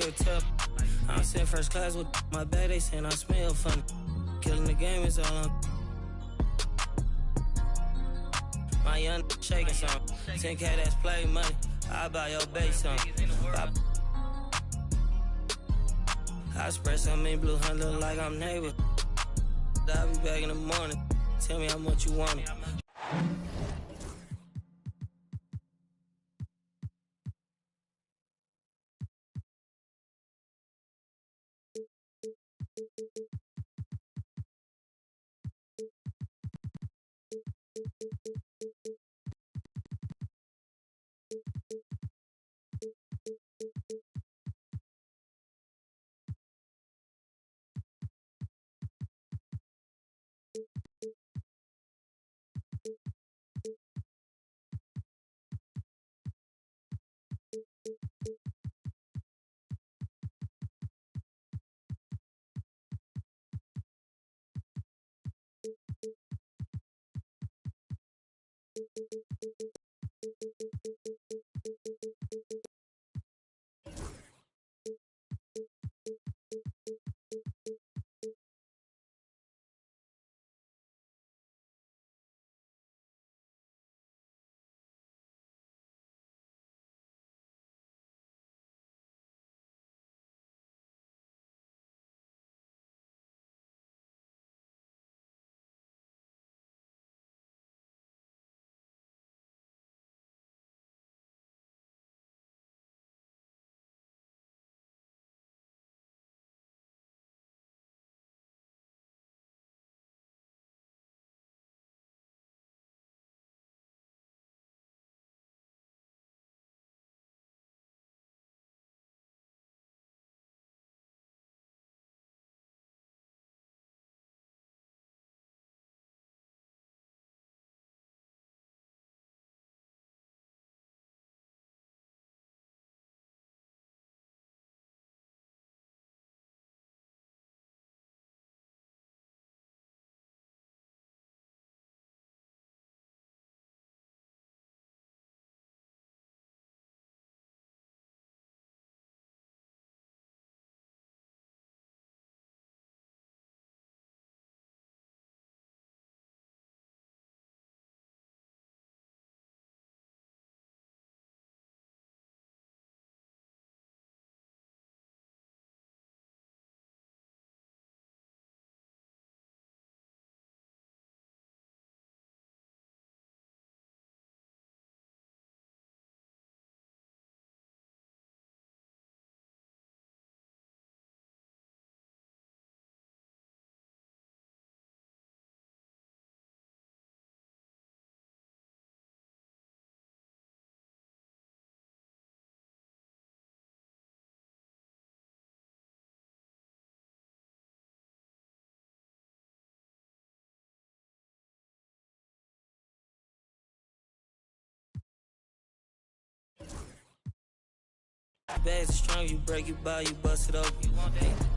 hear it tell. I'm sitting first class with my bag, they saying I smell funny. Killing the game is all on. My young shaking some. 10K that's play money. I buy your base some. I spread some in blue hunt, look like I'm neighbor. I'll be back in the morning. Tell me how much you want it. Bags are strong, you break, you buy, you bust it open.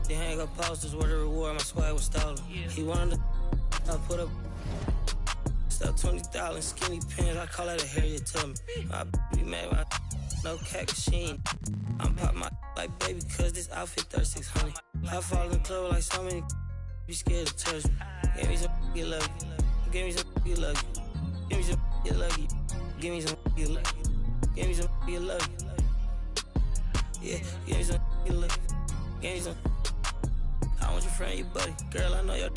They hang up posters where the reward, my swag was stolen. He wanted to, I put up stuff 20,000 skinny pants, I call that a Harriet Tubman. My be mad, my no cat machine. I'm pop my like baby, cause this outfit 3600. I fall in the club like so many be scared to touch me. Give me some get lucky. Give me some get lucky. Give me some get lucky. Give me some get lucky. Give me some get lucky. Yeah, give me some get lucky. Give me some. I want your friend, your buddy. Girl, I know your.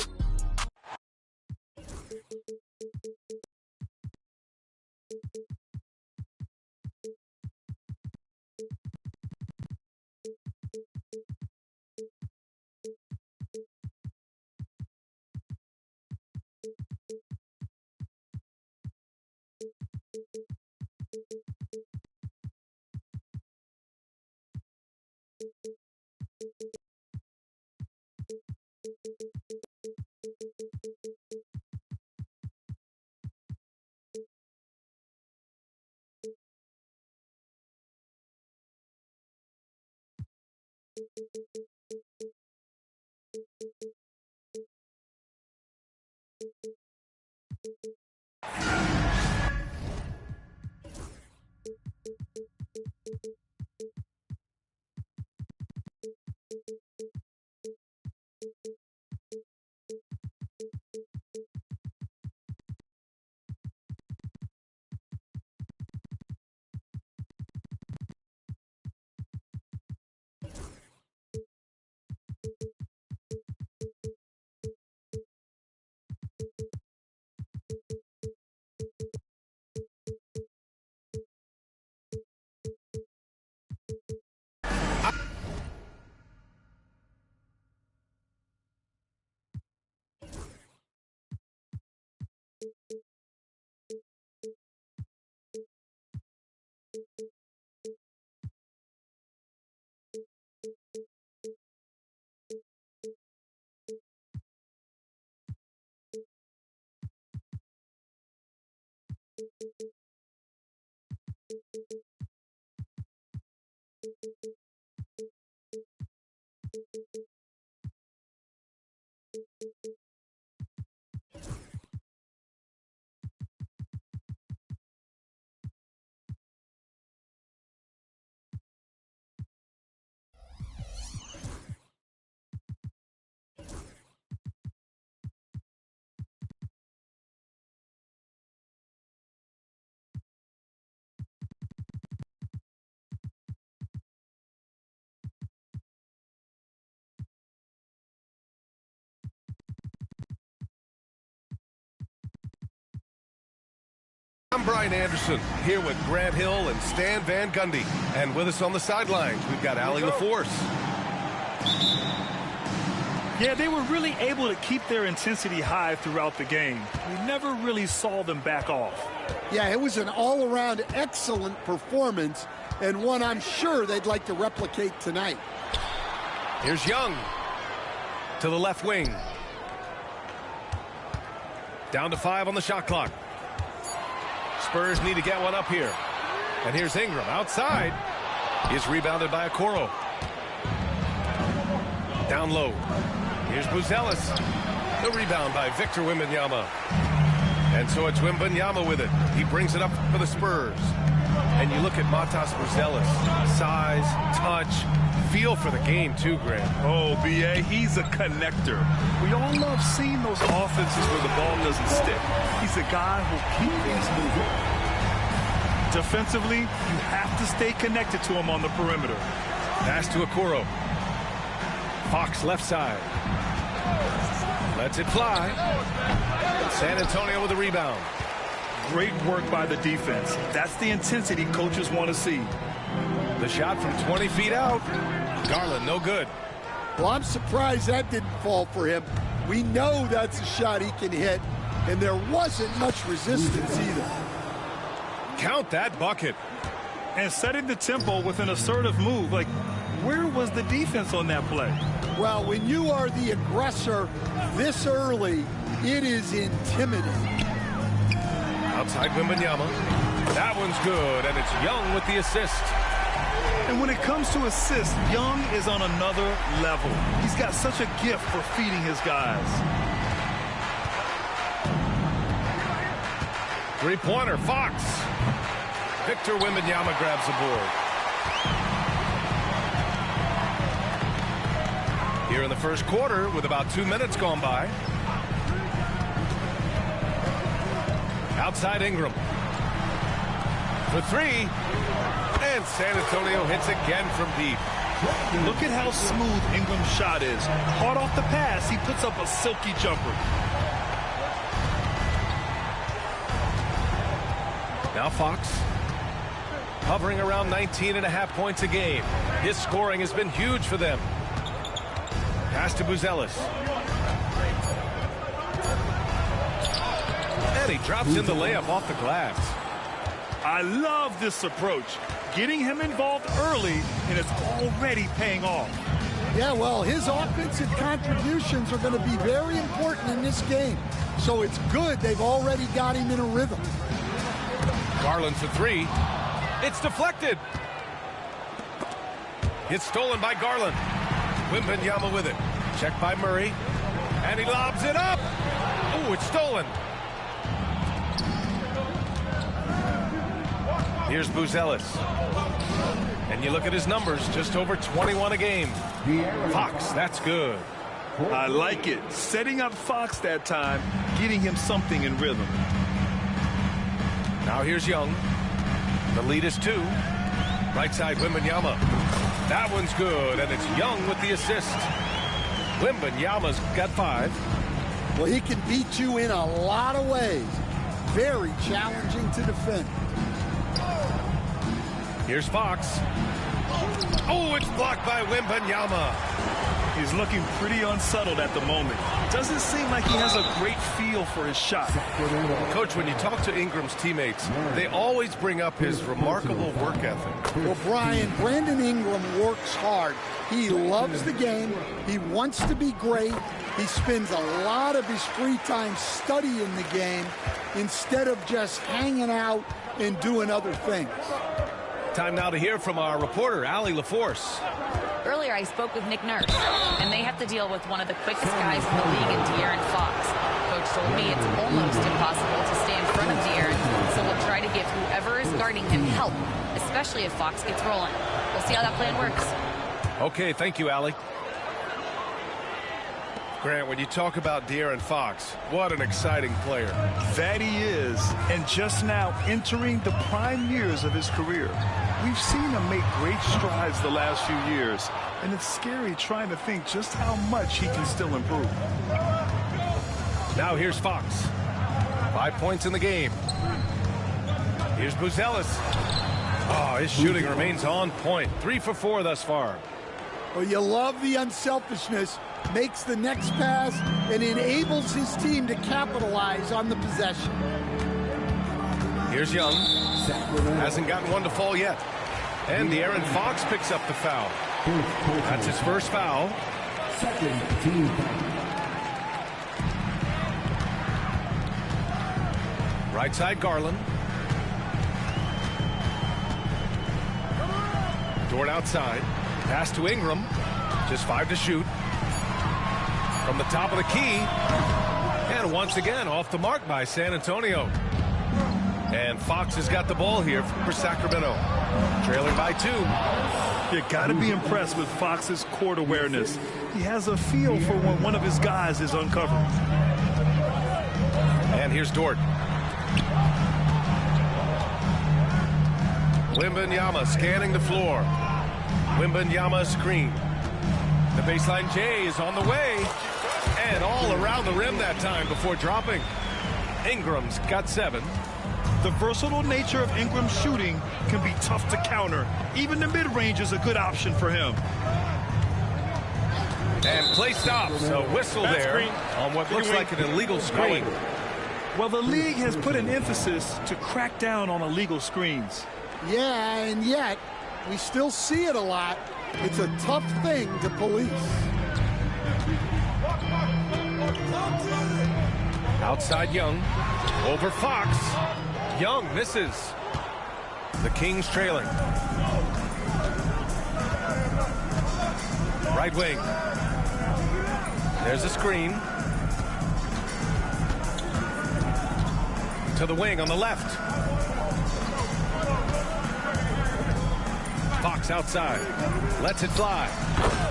I'm Brian Anderson, here with Grant Hill and Stan Van Gundy. And with us on the sidelines, we've got Allie LaForce. Yeah, they were really able to keep their intensity high throughout the game. We never really saw them back off. Yeah, it was an all-around excellent performance, and one I'm sure they'd like to replicate tonight. Here's Young to the left wing. Down to 5 on the shot clock. Spurs need to get one up here. And here's Ingram outside. He's rebounded by Okoro. Down low. Here's Buzelis. The rebound by Victor Wembanyama. And so it's Wembanyama with it. He brings it up for the Spurs. And you look at Matas Buzelis. Size, touch, feel for the game too, Grant. Oh, B.A., he's a connector. We all love seeing those offenses where the ball doesn't stick. He's a guy who'll keep things moving. Defensively, you have to stay connected to him on the perimeter. Pass to Okoro. Fox left side. Lets it fly. San Antonio with the rebound. Great work by the defense. That's the intensity coaches want to see. The shot from 20 feet out. Garland, no good. Well, I'm surprised that didn't fall for him. We know that's a shot he can hit, and there wasn't much resistance either. Count that bucket. And setting the tempo with an assertive move. Like, where was the defense on that play? Well, when you are the aggressor this early, it is intimidating. Outside Wembanyama. That one's good, and it's Young with the assist. And when it comes to assists, Young is on another level. He's got such a gift for feeding his guys. Three-pointer, Fox. Victor Wembanyama grabs the board. Here in the first quarter, with about 2 minutes gone by. Outside Ingram. For three. And San Antonio hits again from deep. Look at how smooth Ingram's shot is. Hard off the pass, he puts up a silky jumper. Now Fox, hovering around 19.5 points a game. His scoring has been huge for them. Pass to Buzelis. And he drops in the layup off the glass. I love this approach. Getting him involved early, and it's already paying off. Yeah, well, his offensive contributions are going to be very important in this game. So it's good they've already got him in a rhythm. Garland for three. It's deflected. It's stolen by Garland. Wembanyama with it. Checked by Murray. And he lobs it up. Oh, it's stolen. Here's Buzelis. And you look at his numbers, just over 21 a game. Fox, that's good. I like it. Setting up Fox that time, getting him something in rhythm. Now here's Young. The lead is 2. Right side, Wembanyama. That one's good, and it's Young with the assist. Wembanyama's got 5. Well, he can beat you in a lot of ways. Very challenging to defend. Here's Fox. Oh, it's blocked by Wembanyama. He's looking pretty unsettled at the moment. Doesn't seem like he has a great feel for his shot. Coach, when you talk to Ingram's teammates, they always bring up his remarkable work ethic. Well, Brian, Brandon Ingram works hard. He loves the game. He wants to be great. He spends a lot of his free time studying the game instead of just hanging out and doing other things. Time now to hear from our reporter, Allie LaForce. Earlier earlier, I spoke with Nick Nurse, and they have to deal with one of the quickest guys in the league in De'Aaron Fox. Coach told me it's almost impossible to stay in front of De'Aaron, so we'll try to give whoever is guarding him help, especially if Fox gets rolling. We'll see how that plan works. Okay, thank you, Allie. Grant, when you talk about De'Aaron Fox, what an exciting player. That he is, and just now entering the prime years of his career. We've seen him make great strides the last few years, and it's scary trying to think just how much he can still improve. Now here's Fox. 5 points in the game. Here's Buzelis. Oh, his shooting remains on point. 3 for 4 thus far. Well, you love the unselfishness. Makes the next pass and enables his team to capitalize on the possession. Here's Young. Hasn't gotten one to fall yet. And De'Aaron Fox picks up the foul. That's his first foul. Right side, Garland. Dort outside. Pass to Ingram. Just 5 to shoot. From the top of the key. And once again, off the mark by San Antonio. And Fox has got the ball here for Sacramento. Trailing by 2. You got to be impressed with Fox's court awareness. He has a feel for when one of his guys is uncovered. And here's Dort. Wembanyama scanning the floor. Wembanyama screen. The baseline J is on the way. And all around the rim that time before dropping. Ingram's got 7. The versatile nature of Ingram's shooting can be tough to counter. Even the mid-range is a good option for him. And play stops. A whistle there on what looks like an illegal screen. Well, the league has put an emphasis to crack down on illegal screens. Yeah, and yet we still see it a lot. It's a tough thing to police. Outside Young. Over Fox. Young misses. The Kings trailing. Right wing. There's a screen. To the wing on the left. Fox outside. Lets it fly.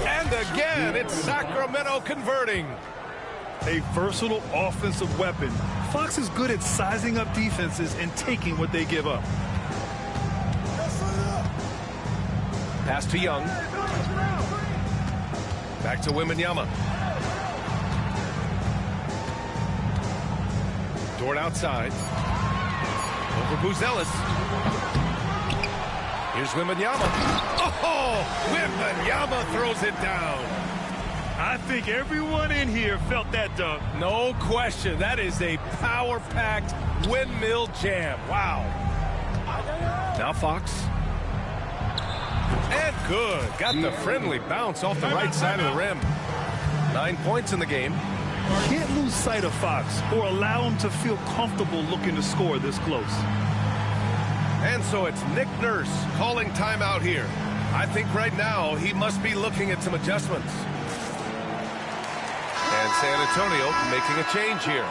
And again, it's Sacramento converting. A versatile offensive weapon. Fox is good at sizing up defenses and taking what they give up. Pass to Young. Back to Wembanyama. Dort outside. Over Buzelis. Here's Wembanyama. Oh! Wembanyama throws it down. I think everyone in here felt that dunk. No question. That is a power-packed windmill jam. Wow. Now Fox. And good. Got the friendly bounce off the right side of the rim. 9 points in the game. Can't lose sight of Fox or allow him to feel comfortable looking to score this close. And so it's Nick Nurse calling timeout here. I think right now he must be looking at some adjustments. And San Antonio making a change here.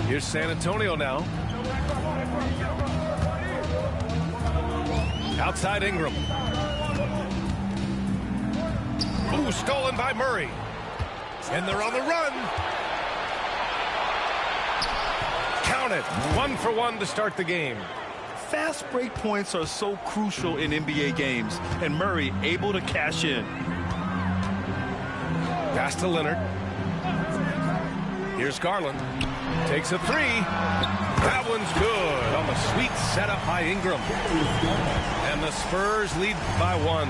Here's San Antonio now. Outside Ingram. Ooh, stolen by Murray. And they're on the run. Count it. 1 for 1 to start the game. Fast break points are so crucial in NBA games, and Murray able to cash in. Pass to Leonard. Here's Garland. Takes a 3. That one's good on the sweet setup by Ingram. And the Spurs lead by 1.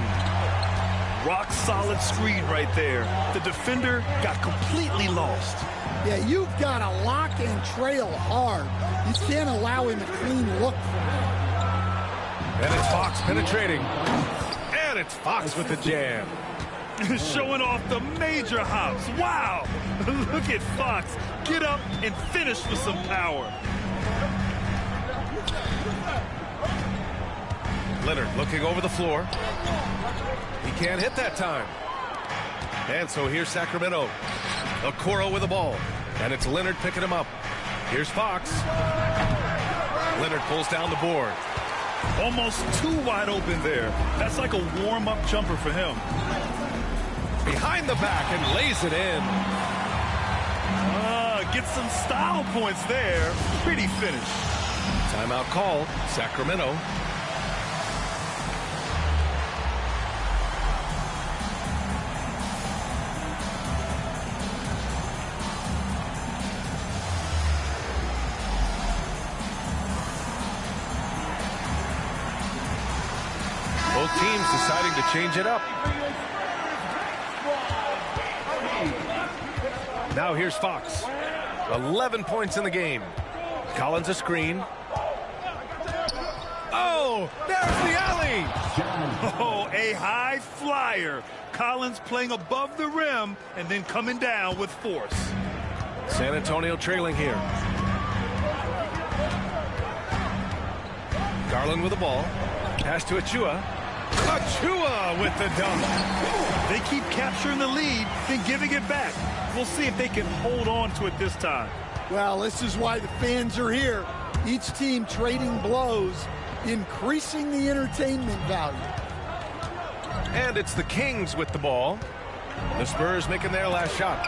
Rock solid screen right there. The defender got completely lost. Yeah, you've got to lock and trail hard. You can't allow him a clean look from him. And it's Fox penetrating. And it's Fox with the jam. Showing off the major hops. Wow! Look at Fox. Get up and finish with some power. Leonard looking over the floor. He can't hit that time. And so here's Sacramento. Okoro with the ball. And it's Leonard picking him up. Here's Fox. Leonard pulls down the board. Almost too wide open there. That's like a warm-up jumper for him. Behind the back and lays it in. Gets some style points there. Pretty finish. Timeout call, Sacramento. Both teams deciding to change it up. Now here's Fox. 11 points in the game. Collins a screen. Oh, there's the alley. Oh, a high flyer. Collins playing above the rim and then coming down with force. San Antonio trailing here. Garland with the ball. Pass to Achua. Achua with the dunk. They keep capturing the lead, then giving it back. We'll see if they can hold on to it this time. Well, this is why the fans are here. Each team trading blows, increasing the entertainment value. And it's the Kings with the ball. The Spurs making their last shot.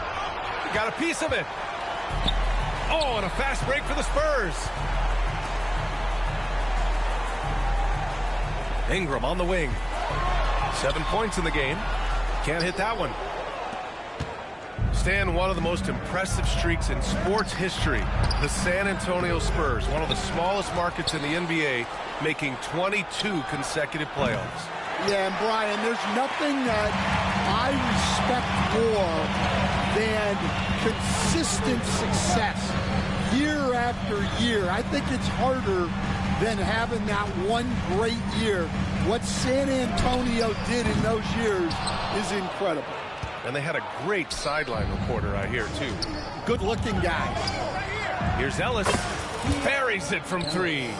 Got a piece of it. Oh, and a fast break for the Spurs. Ingram on the wing. 7 points in the game. Can't hit that one. Stan, one of the most impressive streaks in sports history. The San Antonio Spurs, one of the smallest markets in the NBA, making 22 consecutive playoffs. Yeah, and Brian, there's nothing that I respect more than consistent success year after year. I think it's harder than having that one great year. What San Antonio did in those years is incredible. And they had a great sideline reporter, I hear, too. Good-looking guy. Here's Ellis. Buries it from three.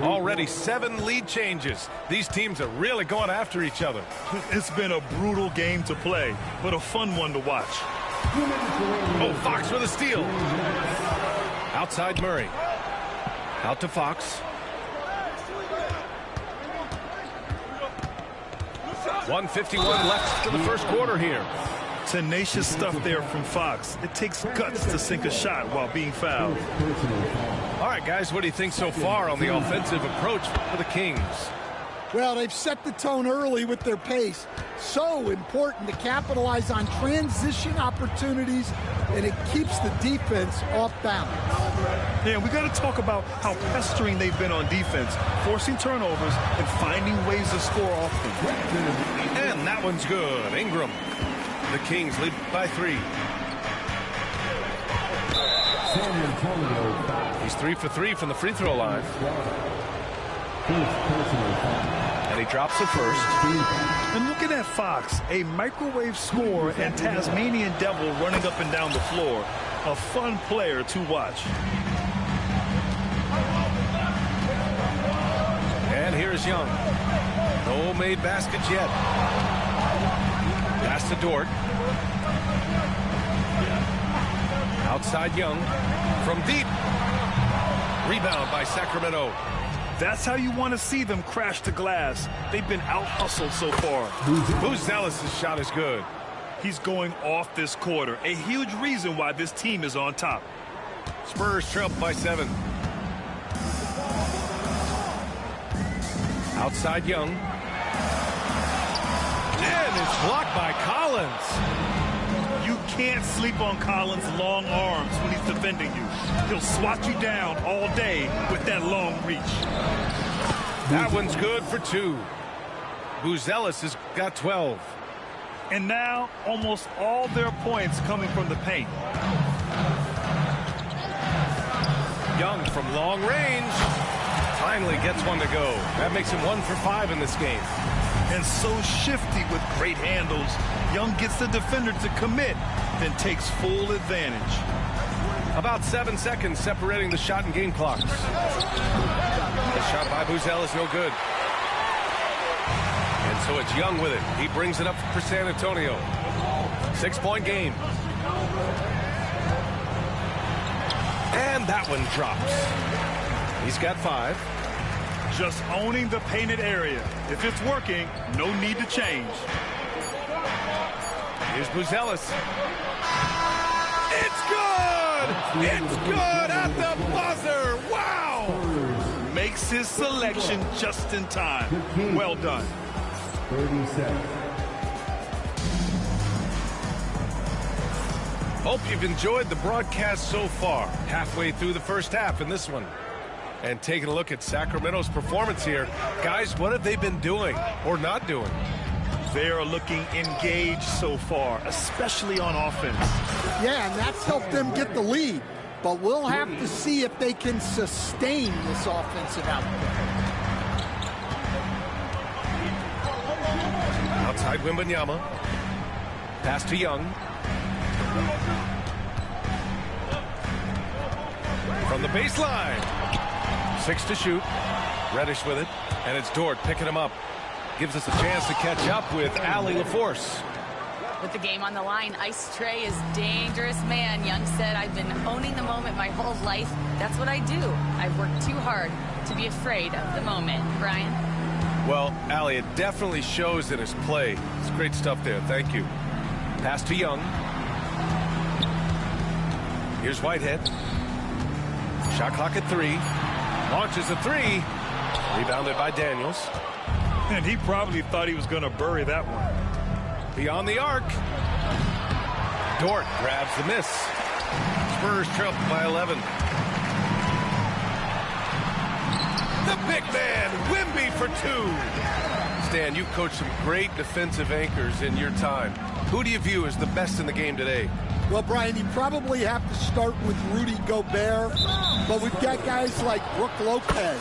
Already 7 lead changes. These teams are really going after each other. It's been a brutal game to play, but a fun one to watch. Oh, Fox with a steal. Outside Murray. Out to Fox. 1:51 left to the first quarter here. Tenacious stuff there from Fox. It takes guts to sink a shot while being fouled. All right, guys, what do you think so far on the offensive approach for the Kings? Well, they've set the tone early with their pace. So important to capitalize on transition opportunities, and it keeps the defense off balance. Yeah, we got to talk about how pestering they've been on defense, forcing turnovers and finding ways to score often. And that one's good. Ingram. The Kings lead by 3. He's 3 for 3 from the free throw line. And he drops the first. And looking at Fox, a microwave scorer and Tasmanian devil running up and down the floor. A fun player to watch. And here's Young. No made baskets yet. Pass to Dort. Outside Young. From deep. Rebound by Sacramento. That's how you want to see them crash the glass. They've been out-hustled so far. Buzelis' shot is good. He's going off this quarter. A huge reason why this team is on top. Spurs trail by 7. Outside Young. And it's blocked by Collins. You can't sleep on Collins' long arms when he's defending you. He'll swat you down all day with that long reach. That one's good for 2. Buzelis has got 12. And now, almost all their points coming from the paint. Young from long range. Finally gets one to go. That makes him 1 for 5 in this game. And so shifty with great handles. Young gets the defender to commit, then takes full advantage. About 7 seconds separating the shot and game clocks. The shot by Buzelis no good. And so it's Young with it. He brings it up for San Antonio. 6-point game. And that one drops. He's got 5. Just owning the painted area. If it's working, no need to change. Here's Buzelis. It's good! It's good at the buzzer! Wow! Makes his selection just in time. Well done. 37. Hope you've enjoyed the broadcast so far. Halfway through the first half in this one. And taking a look at Sacramento's performance here. Guys, what have they been doing or not doing? They are looking engaged so far, especially on offense. Yeah, and that's helped them get the lead. But we'll have to see if they can sustain this offensive output. Outside Wembanyama. Pass to Young. From the baseline. 6 to shoot. Reddish with it. And it's Dort picking him up. Gives us a chance to catch up with Allie LaForce. With the game on the line, Ice Trae is dangerous man. Young said, I've been owning the moment my whole life. That's what I do. I've worked too hard to be afraid of the moment. Brian? Well, Allie, it definitely shows in his play. It's great stuff there. Thank you. Pass to Young. Here's Whitehead. Shot clock at 3. Launches a 3. Rebounded by Daniels. And he probably thought he was going to bury that one. Beyond the arc. Dort grabs the miss. Spurs trail by 11. The big man, Wemby for 2. Stan, you've coached some great defensive anchors in your time. Who do you view as the best in the game today? Well, Brian, you probably have to start with Rudy Gobert, but we've got guys like Brook Lopez,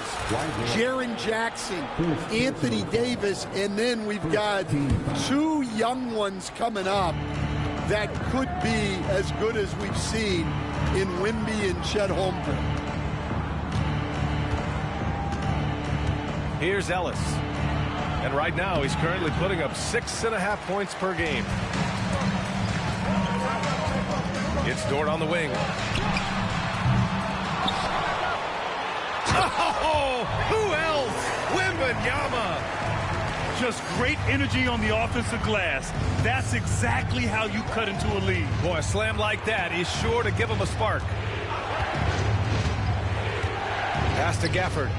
Jaren Jackson, Anthony Davis, and then we've got 2 young ones coming up that could be as good as we've seen in Wemby and Chet Holmgren. Here's Ellis. And right now, he's currently putting up 6.5 points per game. It's Dort on the wing. Oh, who else? Wembanyama. Just great energy on the offensive glass. That's exactly how you cut into a lead. Boy, a slam like that is sure to give him a spark. Pass to Gafford.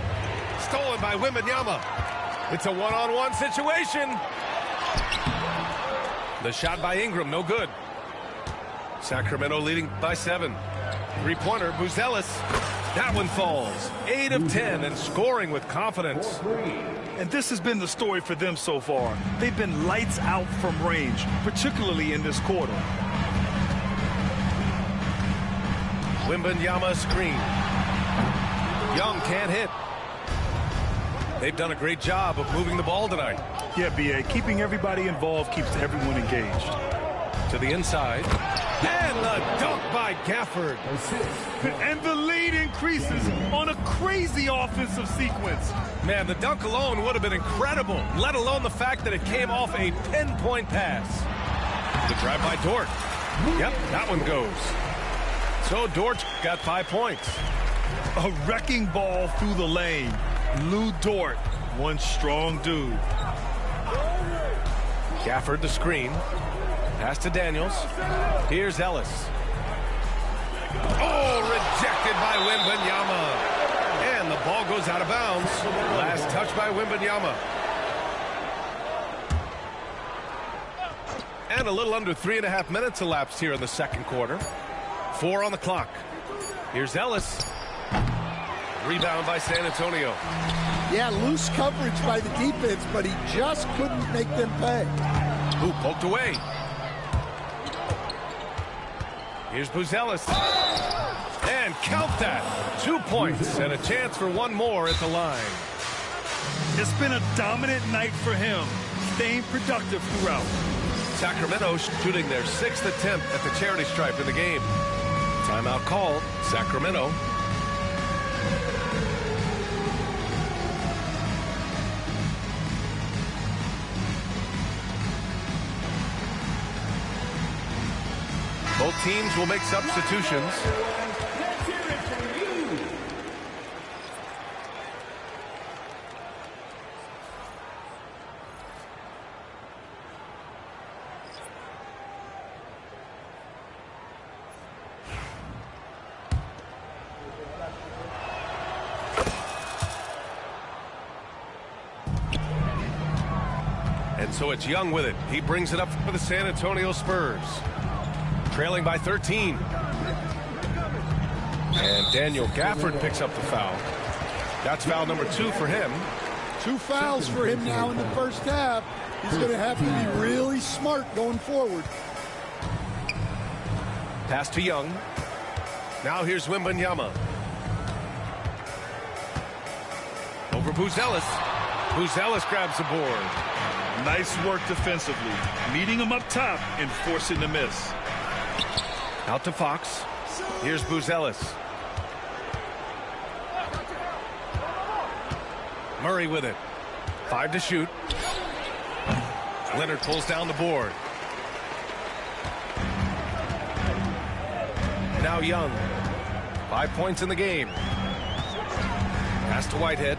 Stolen by Wembanyama. It's a one-on-one situation. The shot by Ingram, no good. Sacramento leading by 7. 3-pointer, Buzelis. That one falls. 8 of 10 and scoring with confidence. And this has been the story for them so far. They've been lights out from range, particularly in this quarter. Wembanyama screen. Young can't hit. They've done a great job of moving the ball tonight. Yeah, B.A., keeping everybody involved keeps everyone engaged. To the inside. And the dunk by Gafford. And the lead increases on a crazy offensive sequence. Man, the dunk alone would have been incredible, let alone the fact that it came off a pinpoint pass. The drive by Dort. Yep, that one goes. So Dort's got 5 points. A wrecking ball through the lane. Lou Dort, one strong dude. Gafford the screen. Pass to Daniels. Here's Ellis. Oh, rejected by Wembanyama. And the ball goes out of bounds. Last touch by Wembanyama. And a little under 3.5 minutes elapsed here in the second quarter. 4 on the clock. Here's Ellis. Rebound by San Antonio. Yeah, loose coverage by the defense, but he just couldn't make them pay. Who poked away. Here's Buzelis. And count that. 2 points and a chance for one more at the line. It's been a dominant night for him, staying productive throughout. Sacramento shooting their 6th attempt at the charity stripe in the game. Timeout called. Sacramento. Both teams will make substitutions. And so it's Young with it. He brings it up for the San Antonio Spurs. Trailing by 13. And Daniel Gafford picks up the foul. That's foul number 2 for him. 2 fouls for him now in the first half. He's going to have to be really smart going forward. Pass to Young. Now here's Wembanyama. Over Buzelis. Buzelis grabs the board. Nice work defensively, meeting him up top and forcing the miss. Out to Fox. Here's Buzelis. Murray with it. 5 to shoot. Leonard pulls down the board. Now Young. 5 points in the game. Pass to Whitehead.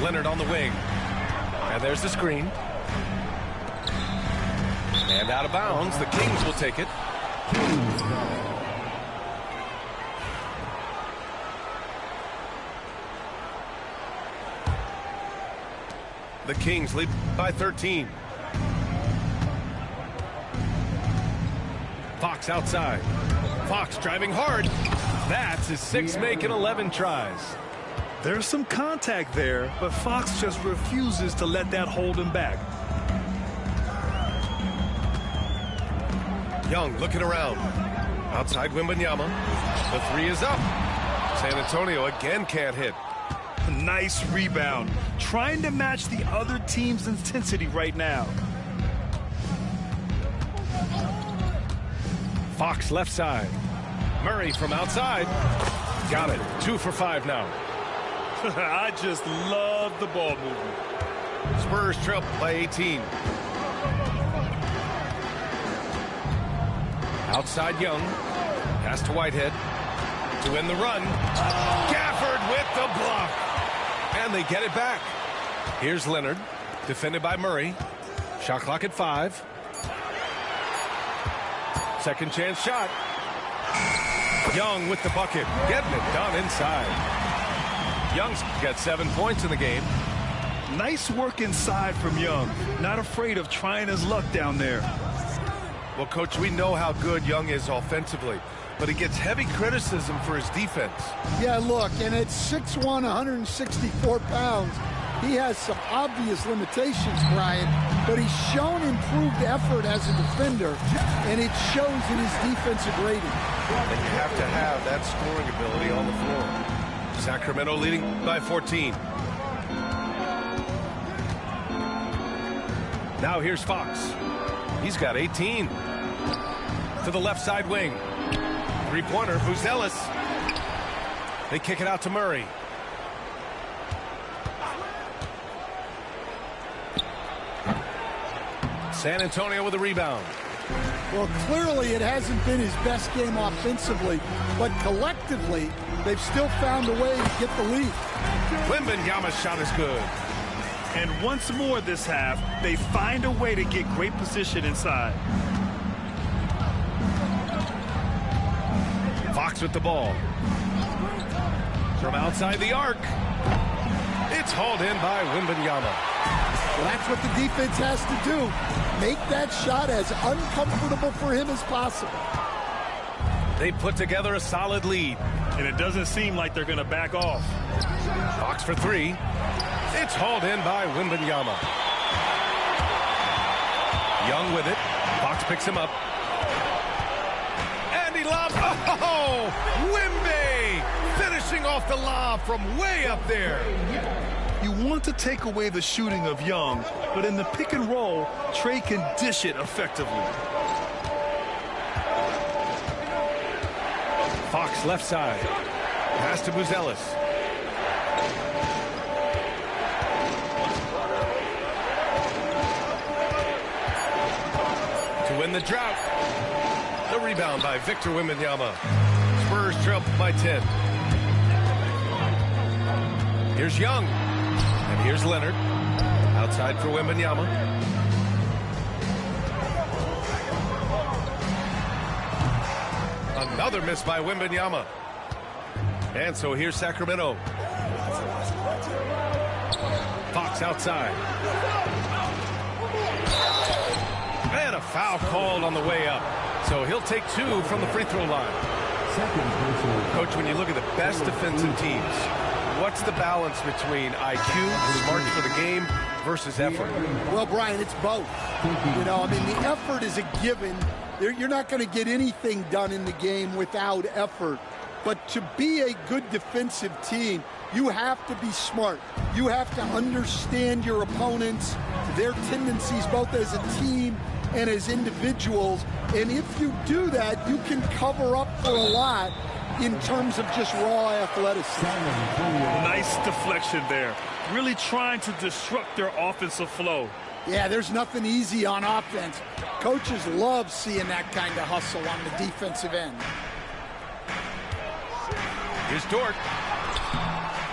Leonard on the wing. And there's the screen. And out of bounds. The Kings will take it. The Kings lead by 13. Fox outside. Fox driving hard. That's his 6th make in 11 tries. There's some contact there, but Fox just refuses to let that hold him back. Young looking around. Outside Wembanyama. The 3 is up. San Antonio again can't hit. Nice rebound. Trying to match the other team's intensity right now. Fox left side. Murray from outside. Got it. 2 for 5 now. I just love the ball movement. Spurs trail by 18. Outside Young. Pass to Whitehead. To end the run. Gafford with the block. And they get it back. Here's Leonard. Defended by Murray. Shot clock at 5. Second chance shot. Young with the bucket. Getting it done inside. Young's got 7 points in the game. Nice work inside from Young. Not afraid of trying his luck down there. Well, Coach, we know how good Young is offensively, but he gets heavy criticism for his defense. Yeah, look, and at 6'1", 164 pounds, he has some obvious limitations, Brian, but he's shown improved effort as a defender, and it shows in his defensive rating. And you have to have that scoring ability on the floor. Sacramento leading by 14. Now here's Fox. He's got 18. To the left side wing. 3-pointer, Buzelis. They kick it out to Murray. San Antonio with a rebound. Well, clearly it hasn't been his best game offensively, but collectively, they've still found a way to get the lead. Wembanyama's shot is good. And once more this half, they find a way to get great position inside. Fox with the ball. From outside the arc. It's hauled in by Wembanyama. Well, that's what the defense has to do. Make that shot as uncomfortable for him as possible. They put together a solid lead. And it doesn't seem like they're going to back off. Fox for 3. It's hauled in by Wembanyama. Young with it. Fox picks him up. And he lobs. Oh! Wemby! Finishing off the lob from way up there. You want to take away the shooting of Young, but in the pick and roll, Trey can dish it effectively. Fox left side. Pass to Buzelis. To win in the drought. The rebound by Victor Wembanyama. Spurs trail by 10. Here's Young. And here's Leonard. Outside for Wembanyama. Another miss by Wembanyama. And so here's Sacramento. Fox outside. And a foul called on the way up. So he'll take 2 from the free throw line. Coach, when you look at the best defensive teams, what's the balance between IQ, smarts for the game, versus effort? Well, Brian, it's both. You know, I mean, the effort is a given. You're not going to get anything done in the game without effort. But to be a good defensive team, you have to be smart. You have to understand your opponents, their tendencies, both as a team and as individuals. And if you do that, you can cover up for a lot in terms of just raw athleticism. Nice deflection there. Really trying to disrupt their offensive flow. Yeah, there's nothing easy on offense. Coaches love seeing that kind of hustle on the defensive end. Here's Dort.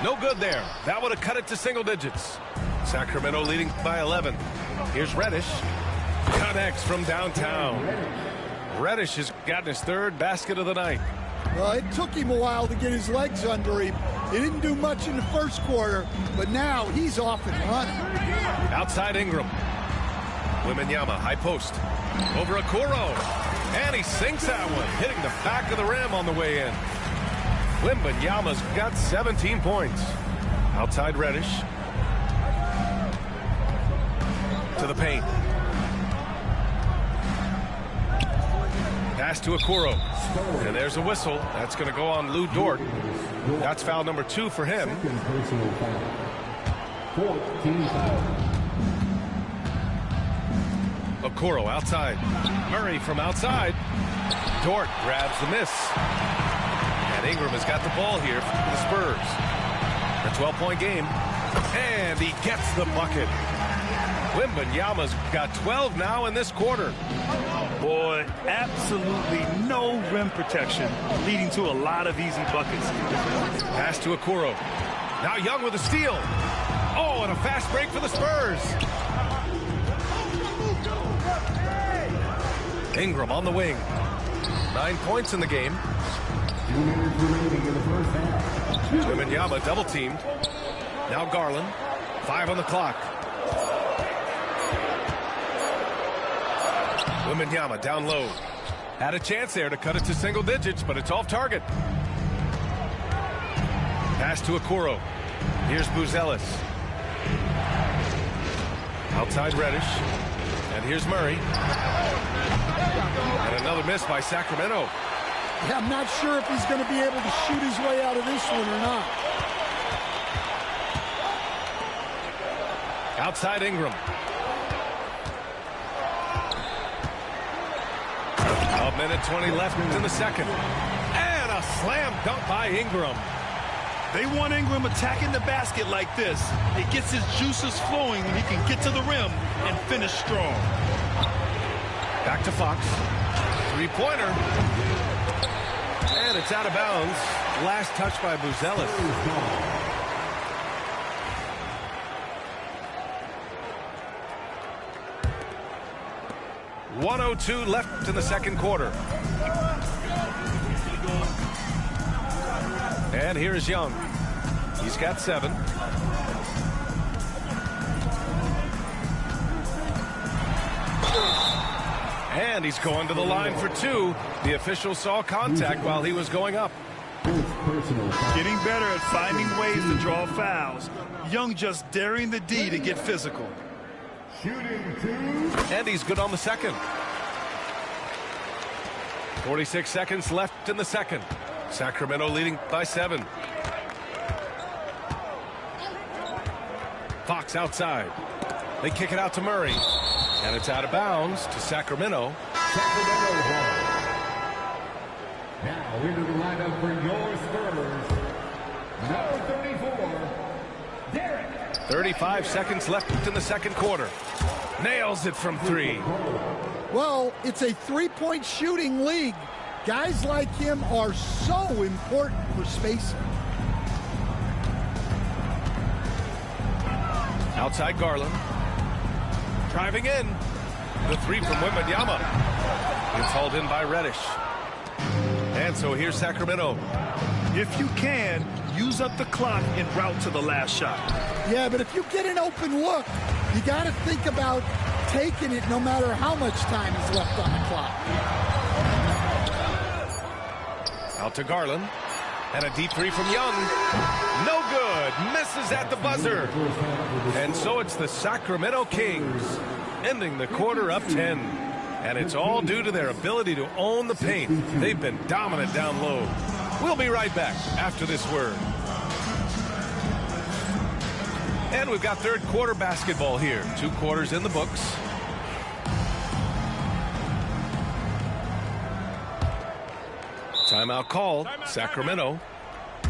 No good there. That would have cut it to single digits. Sacramento leading by 11. Here's Reddish. Connects from downtown. Reddish has gotten his 3rd basket of the night. Well, it took him a while to get his legs under him. He didn't do much in the first quarter, but now he's off and running. Outside Ingram. Wembanyama, high post. Over Okoro. And he sinks that one, hitting the back of the rim on the way in. Wembanyama's got 17 points. Outside Reddish. To the paint. Pass to Okoro. And there's a whistle. That's going to go on Lou Dort. That's foul number 2 for him. Okoro outside. Murray from outside. Dort grabs the miss. And Ingram has got the ball here for the Spurs. A 12-point game. And he gets the bucket. Wembanyama's got 12 now in this quarter. Boy, absolutely no rim protection, leading to a lot of easy buckets. Pass to Okoro. Now Young with a steal. Oh, and a fast break for the Spurs. Ingram on the wing. 9 points in the game. 2 minutes remaining in the first half. Wembanyama double teamed. Now Garland. 5 on the clock. Wembanyama down low. Had a chance there to cut it to single digits, but it's off target. Pass to Okoro. Here's Buzelis. Outside Reddish. And here's Murray. And another miss by Sacramento. Yeah, I'm not sure if he's going to be able to shoot his way out of this one or not. Outside Ingram. A minute 20 left in the second. And a slam dunk by Ingram. They want Ingram attacking the basket like this. It gets his juices flowing when he can get to the rim and finish strong. Back to Fox. 3-pointer. And it's out of bounds. Last touch by Buzelis. .102 left in the second quarter. And here's Young. He's got 7. And he's going to the line for 2. The official saw contact while he was going up. Getting better at finding ways to draw fouls. Young just daring the D to get physical. Shooting 2. And he's good on the second. 46 seconds left in the second. Sacramento leading by 7. Fox outside. They kick it out to Murray. And it's out of bounds to Sacramento. Sacramento ball. Now into the lineup for your Spurs. Number 34, Derek. 35 seconds left in the second quarter. Nails it from 3. Well, it's a three-point shooting league. Guys like him are so important for spacing. Outside Garland. Driving in. The three from Wembanyama. It's hauled in by Reddish. And so here's Sacramento. If you can, use up the clock en route to the last shot. Yeah, but if you get an open look, you got to think about taking it no matter how much time is left on the clock. Out to Garland. And a deep three from Young. No good. Misses at the buzzer. And so it's the Sacramento Kings ending the quarter up 10. And it's all due to their ability to own the paint. They've been dominant down low. We'll be right back after this word. And we've got third quarter basketball here. 2 quarters in the books. Timeout called. Sacramento.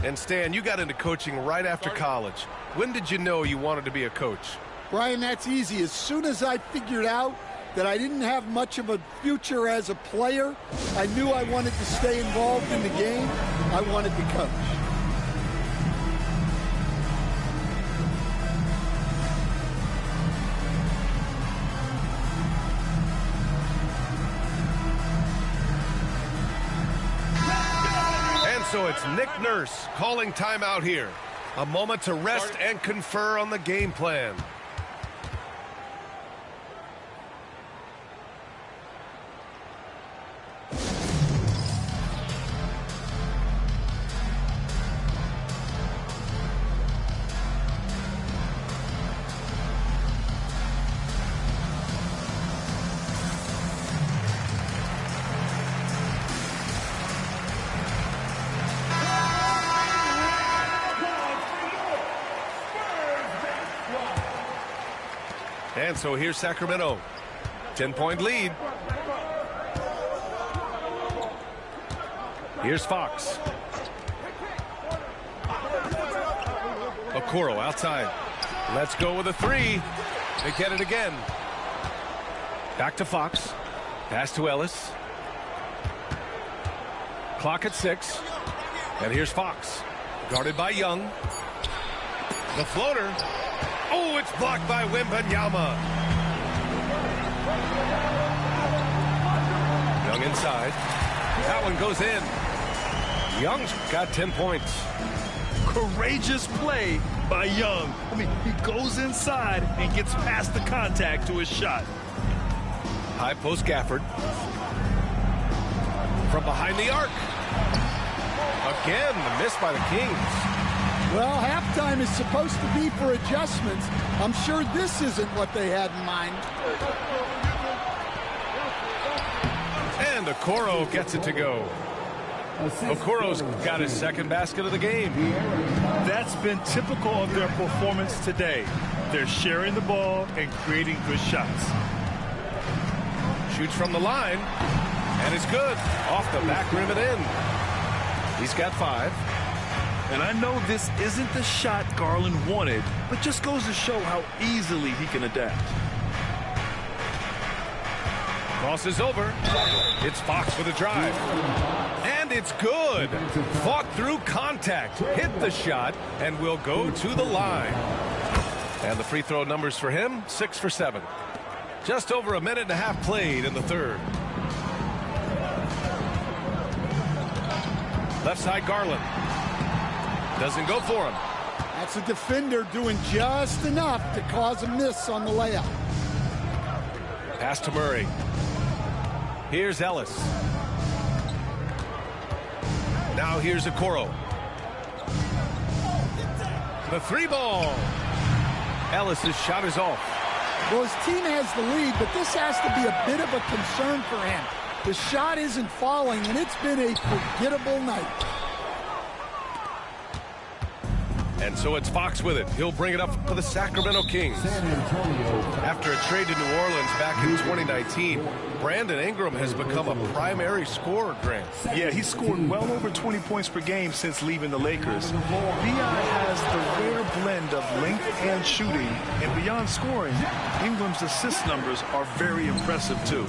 And Stan, you got into coaching right after college. When did you know you wanted to be a coach? Brian, that's easy. As soon as I figured out that I didn't have much of a future as a player, I knew I wanted to stay involved in the game. I wanted to coach. And so it's Nick Nurse calling timeout here. A moment to rest and confer on the game plan. And so here's Sacramento. 10-point lead. Here's Fox. Okoro outside. Let's go with a three. They get it again. Back to Fox. Pass to Ellis. Clock at 6. And here's Fox. Guarded by Young. The floater. Oh, it's blocked by Wembanyama. Young inside. That one goes in. Young's got 10 points. Courageous play by Young. I mean, he goes inside and gets past the contact to his shot. High post Gafford. From behind the arc. Again, the miss by the Kings. Well, halftime is supposed to be for adjustments. I'm sure this isn't what they had in mind. And Okoro gets it to go. Okoro's got his second basket of the game. That's been typical of their performance today. They're sharing the ball and creating good shots. Shoots from the line, and it's good. Off the back rim and in. He's got 5. And I know this isn't the shot Garland wanted, but just goes to show how easily he can adapt. Crosses over. It's Fox with a drive. And it's good. Fought through contact. Hit the shot and will go to the line. And the free throw numbers for him, 6 for 7. Just over a minute and a half played in the third. Left side Garland. Doesn't go for him. That's a defender doing just enough to cause a miss on the layup. Pass to Murray. Here's Ellis. Now here's Okoro. The 3 ball. Ellis's shot is off. Well, his team has the lead, but this has to be a bit of a concern for him. The shot isn't falling, and it's been a forgettable night. And so it's Fox with it. He'll bring it up for the Sacramento Kings. After a trade to New Orleans back in 2019, Brandon Ingram has become a primary scorer, Grant. Yeah, he's scored well over 20 points per game since leaving the Lakers. B.I. has the rare blend of length and shooting, and beyond scoring, Ingram's assist numbers are very impressive too.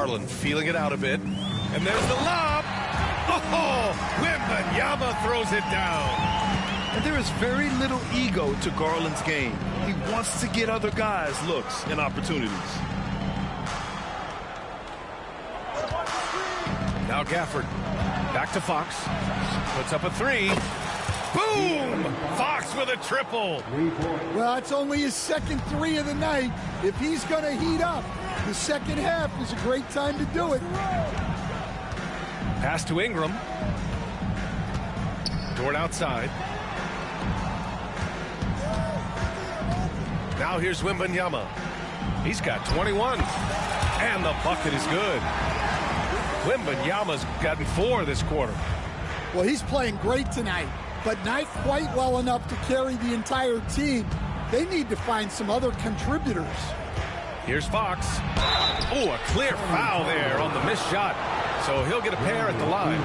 Garland feeling it out a bit. And there's the lob. Oh, Wembanyama throws it down. And there is very little ego to Garland's game. He wants to get other guys looks and opportunities. Now Gafford. Back to Fox. Puts up a three. Boom! Fox with a triple. Well, it's only his second three of the night. If he's going to heat up, the second half is a great time to do it. Pass to Ingram. Dort outside. Now here's Wembanyama. He's got 21. And the bucket is good. Wembanyama's gotten 4 this quarter. Well, he's playing great tonight, but not quite well enough to carry the entire team. They need to find some other contributors. Here's Fox. Oh, a clear foul there on the missed shot. So he'll get a pair at the line.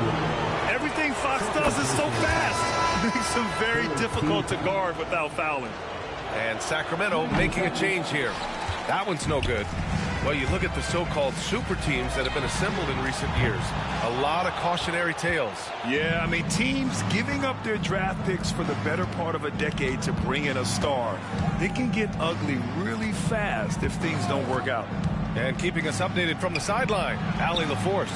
Everything Fox does is so fast. It makes him very difficult to guard without fouling. And Sacramento making a change here. That one's no good. Well, you look at the so-called super teams that have been assembled in recent years. A lot of cautionary tales. Yeah, I mean, teams giving up their draft picks for the better part of a decade to bring in a star. It can get ugly really fast if things don't work out. And keeping us updated from the sideline, Allie LaForce.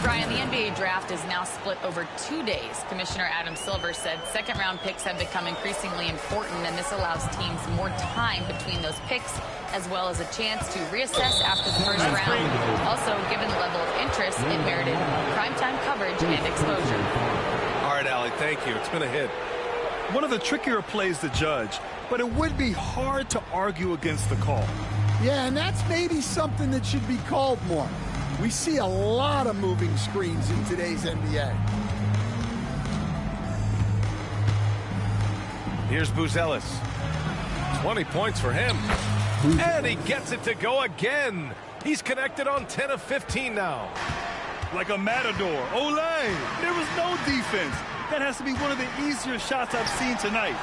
Brian, the NBA draft is now split over 2 days. Commissioner Adam Silver said second-round picks have become increasingly important, and this allows teams more time between those picks, as well as a chance to reassess after the first round. Also, given the level of interest, it merited primetime coverage and exposure. All right, Allie, thank you. It's been a hit. One of the trickier plays to judge, but it would be hard to argue against the call. Yeah, and that's maybe something that should be called more. We see a lot of moving screens in today's NBA. Here's Buzelis. 20 points for him. And he gets it to go again. He's connected on 10 of 15 now. Like a matador. Olay! There was no defense. That has to be one of the easier shots I've seen tonight.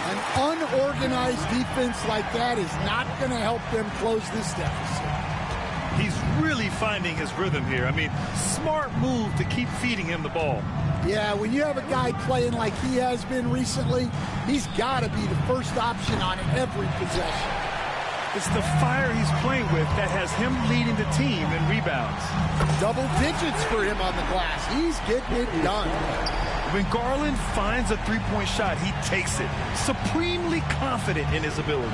An unorganized defense like that is not going to help them close this deficit. He's really finding his rhythm here. I mean, smart move to keep feeding him the ball. Yeah, when you have a guy playing like he has been recently, he's got to be the first option on every possession. It's the fire he's playing with that has him leading the team in rebounds. Double digits for him on the glass. He's getting it done. When Garland finds a three-point shot, he takes it, supremely confident in his abilities.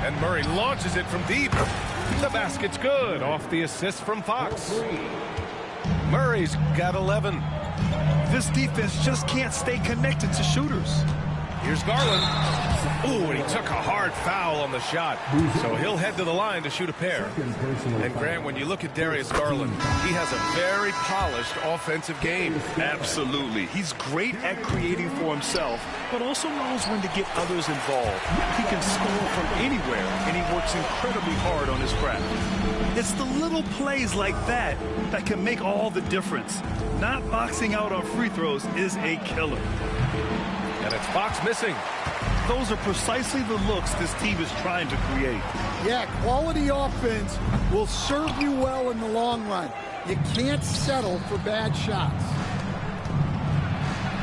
And Murray launches it from deep. The basket's good off the assist from Fox. Murray's got 11. This defense just can't stay connected to shooters. Here's Garland. Ooh, and he took a hard foul on the shot. So he'll head to the line to shoot a pair. And Grant, when you look at Darius Garland, he has a very polished offensive game. Absolutely. He's great at creating for himself, but also knows when to get others involved. He can score from anywhere, and he works incredibly hard on his craft. It's the little plays like that that can make all the difference. Not boxing out on free throws is a killer. And it's Fox missing. Those are precisely the looks this team is trying to create. Yeah, quality offense will serve you well in the long run. You can't settle for bad shots.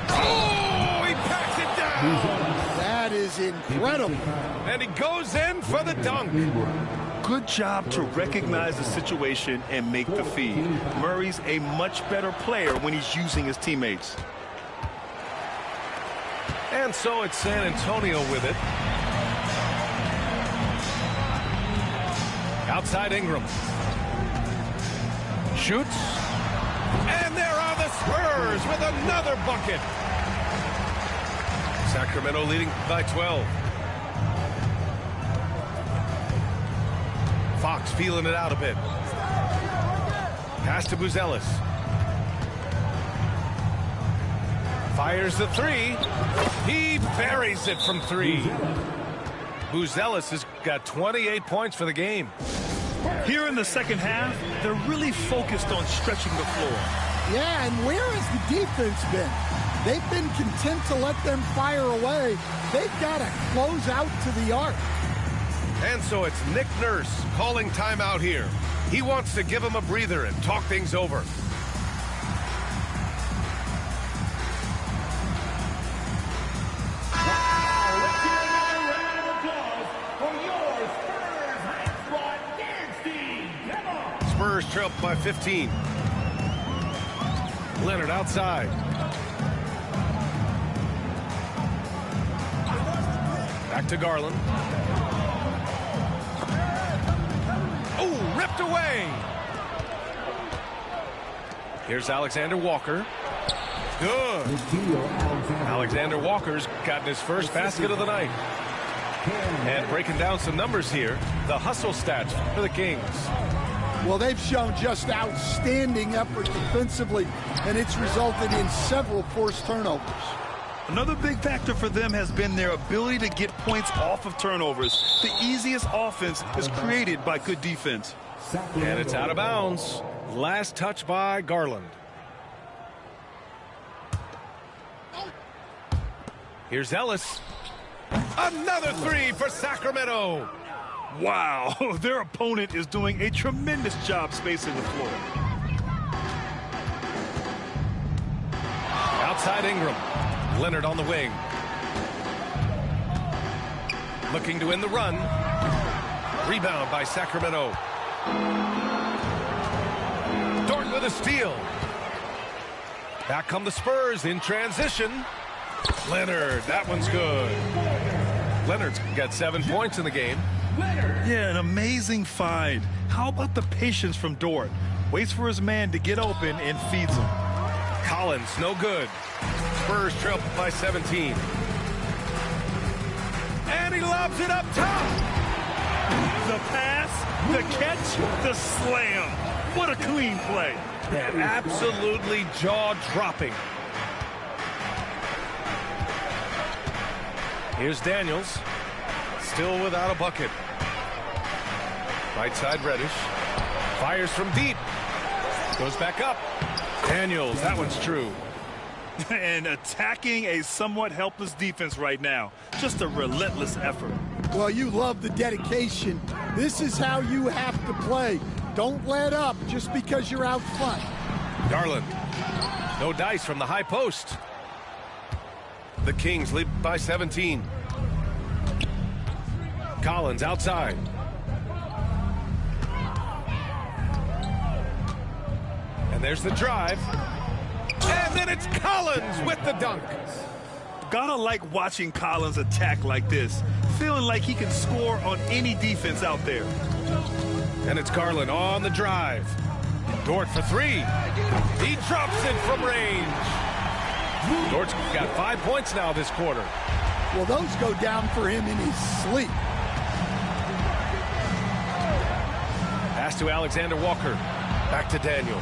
Oh, he packs it down. That is incredible. And he goes in for the dunk. Good job to recognize the situation and make the feed. Murray's a much better player when he's using his teammates. And so it's San Antonio with it. Outside Ingram. Shoots. And there are the Spurs with another bucket. Sacramento leading by 12. Fox feeling it out a bit. Pass to Buzelis. Fires the three. He buries it from three. Buzelis has got 28 points for the game. Here in the second half, they're really focused on stretching the floor. Yeah, and where has the defense been? They've been content to let them fire away. They've got to close out to the arc. And so it's Nick Nurse calling timeout here. He wants to give him a breather and talk things over. Spurs trail by 15. Leonard outside. Back to Garland. Oh, ripped away. Here's Alexander Walker. Good. Alexander Walker's gotten his first basket of the night. And breaking down some numbers here, the hustle stats for the Kings. Well, they've shown just outstanding effort defensively, and it's resulted in several forced turnovers. Another big factor for them has been their ability to get points off of turnovers. The easiest offense is created by good defense. And it's out of bounds. Last touch by Garland. Here's Ellis. Another three for Sacramento. Wow, their opponent is doing a tremendous job spacing the floor. Outside Ingram. Leonard on the wing. Looking to win the run. Rebound by Sacramento. Dort with a steal. Back come the Spurs in transition. Leonard, that one's good. Leonard's got 7 points in the game. Yeah, an amazing find. How about the patience from Dort? Waits for his man to get open and feeds him. Collins, no good. Spurs trail by 17. And he lobs it up top. The pass, the catch, the slam. What a clean play. And absolutely jaw-dropping. Here's Daniels. Still without a bucket. Right side Reddish. Fires from deep. Goes back up. Daniels, that one's true. And attacking a somewhat helpless defense right now. Just a relentless effort. Well, you love the dedication. This is how you have to play. Don't let up just because you're out front. Garland. No dice from the high post. The Kings lead by 17. Collins outside. And there's the drive. And then it's Collins with the dunk. Gotta like watching Collins attack like this. Feeling like he can score on any defense out there. And it's Garland on the drive. Dort for three. He drops it from range. Dort's got 5 points now this quarter. Well, those go down for him in his sleep. Pass to Alexander Walker. Back to Daniels.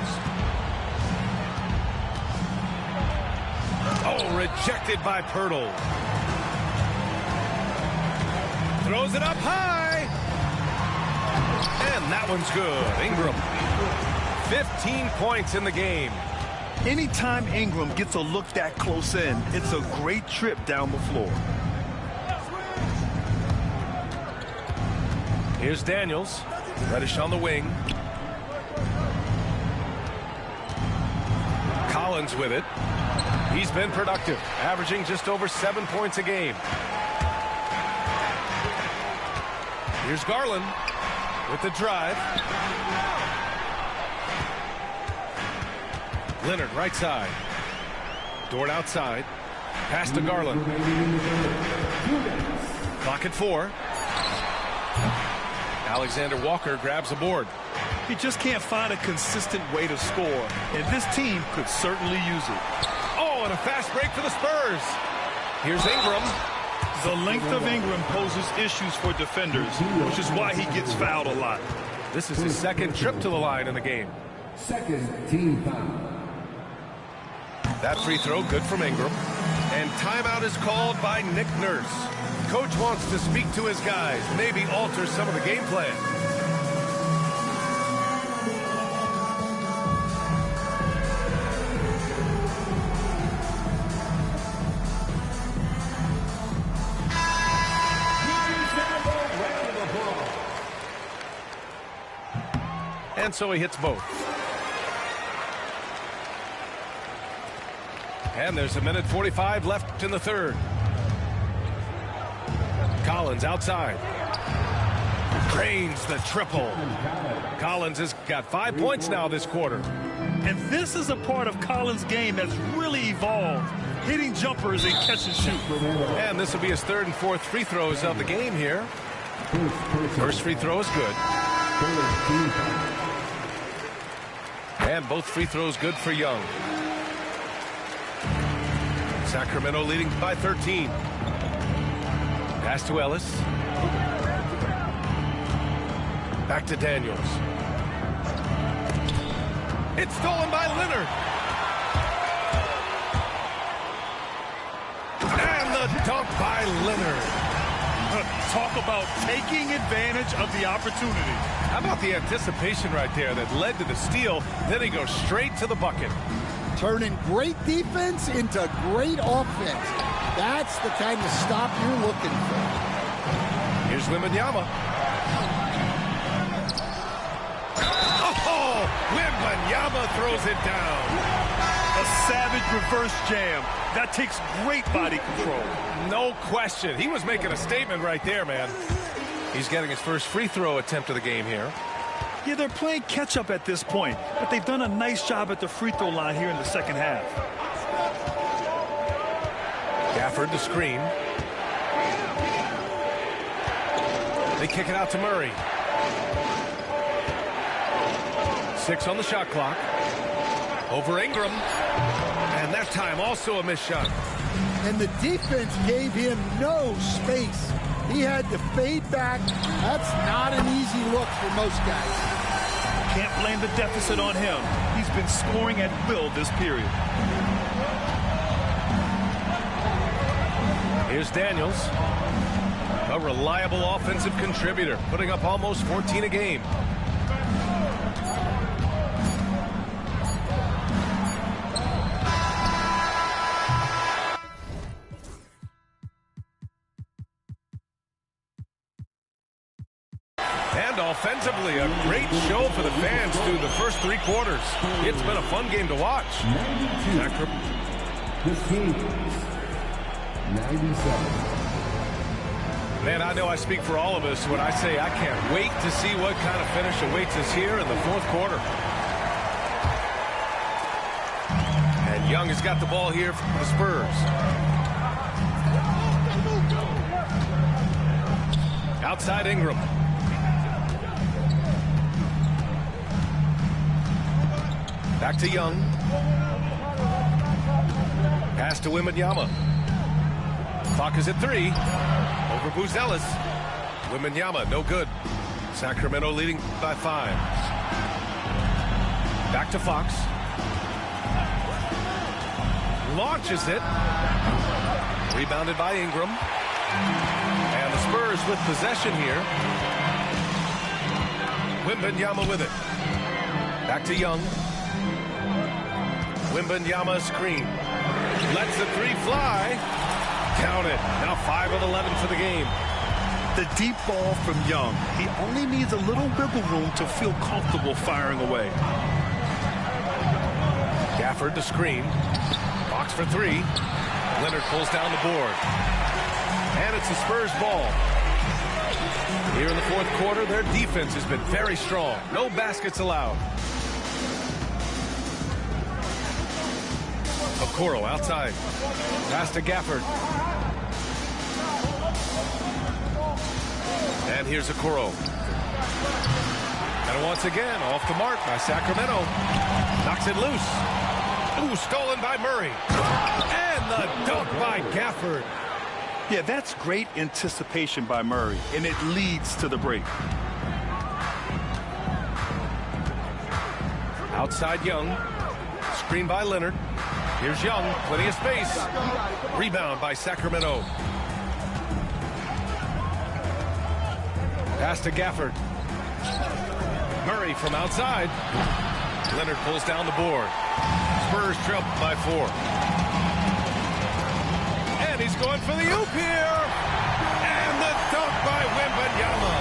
Oh, rejected by Pirtle. Throws it up high. And that one's good. Ingram. 15 points in the game. Anytime Ingram gets a look that close in, it's a great trip down the floor. Here's Daniels. Reddish on the wing. Collins with it. He's been productive, averaging just over 7 points a game. Here's Garland with the drive. Leonard right side. Dort outside. Pass to Garland. Clock at 4. Alexander Walker grabs the board. He just can't find a consistent way to score, and this team could certainly use it. Oh, and a fast break for the Spurs. Here's Ingram. The length of Ingram poses issues for defenders, which is why he gets fouled a lot. This is his second trip to the line in the game. Second team foul. That free throw good from Ingram. And timeout is called by Nick Nurse. Coach wants to speak to his guys, maybe alter some of the game plan. And so he hits both. And there's 1:45 left in the third. Collins outside. Drains the triple. Collins has got 5 points now this quarter. And this is a part of Collins' game that's really evolved. Hitting jumpers and catch and shoot. And this will be his third and fourth free throws of the game here. First free throw is good. And both free throws good for Young. Sacramento leading by 13. Pass to Ellis. Back to Daniels. It's stolen by Leonard. And the dunk by Leonard. Talk about taking advantage of the opportunity. How about the anticipation right there that led to the steal? Then he goes straight to the bucket. Turning great defense into great offense. That's the kind of stop you're looking for. Here's Wembanyama. Oh, Wembanyama throws it down. A savage reverse jam. That takes great body control. No question. He was making a statement right there, man. He's getting his first free throw attempt of the game here. Yeah, they're playing catch-up at this point, but they've done a nice job at the free throw line here in the second half. Gafford to screen. They kick it out to Murray. 6 on the shot clock. Over Ingram. And that time also a missed shot. And the defense gave him no space. He had to fade back. That's not an easy look for most guys. Can't blame the deficit on him. He's been scoring at will this period. Here's Daniels. A reliable offensive contributor, putting up almost 14 a game. And offensively, a great show for the fans through the first 3 quarters. It's been a fun game to watch. The Kings, 97. Man, I know I speak for all of us when I say I can't wait to see what kind of finish awaits us here in the fourth quarter. And Young has got the ball here for the Spurs. Outside Ingram. Back to Young. Pass to Wembanyama. Clock is at 3. Over Buzelis. Wembanyama, no good. Sacramento leading by 5. Back to Fox. Launches it. Rebounded by Ingram. And the Spurs with possession here. Wembanyama with it. Back to Young. Wembanyama screen. Lets the 3 fly. Count it. Now 5 of 11 for the game. The deep ball from Young. He only needs a little wiggle room to feel comfortable firing away. Gafford to screen. Box for 3. Leonard pulls down the board. And it's the Spurs ball. Here in the fourth quarter, their defense has been very strong. No baskets allowed. Okoro outside. Pass to Gafford. And here's Okoro. And once again, off the mark by Sacramento. Knocks it loose. Ooh, stolen by Murray. And the dunk by Gafford. Yeah, that's great anticipation by Murray, and it leads to the break. Outside Young. Screen by Leonard. Here's Young. Plenty of space. Rebound by Sacramento. Pass to Gafford. Murray from outside. Leonard pulls down the board. Spurs trail by 4. And he's going for the oop here. And the dunk by Wembanyama.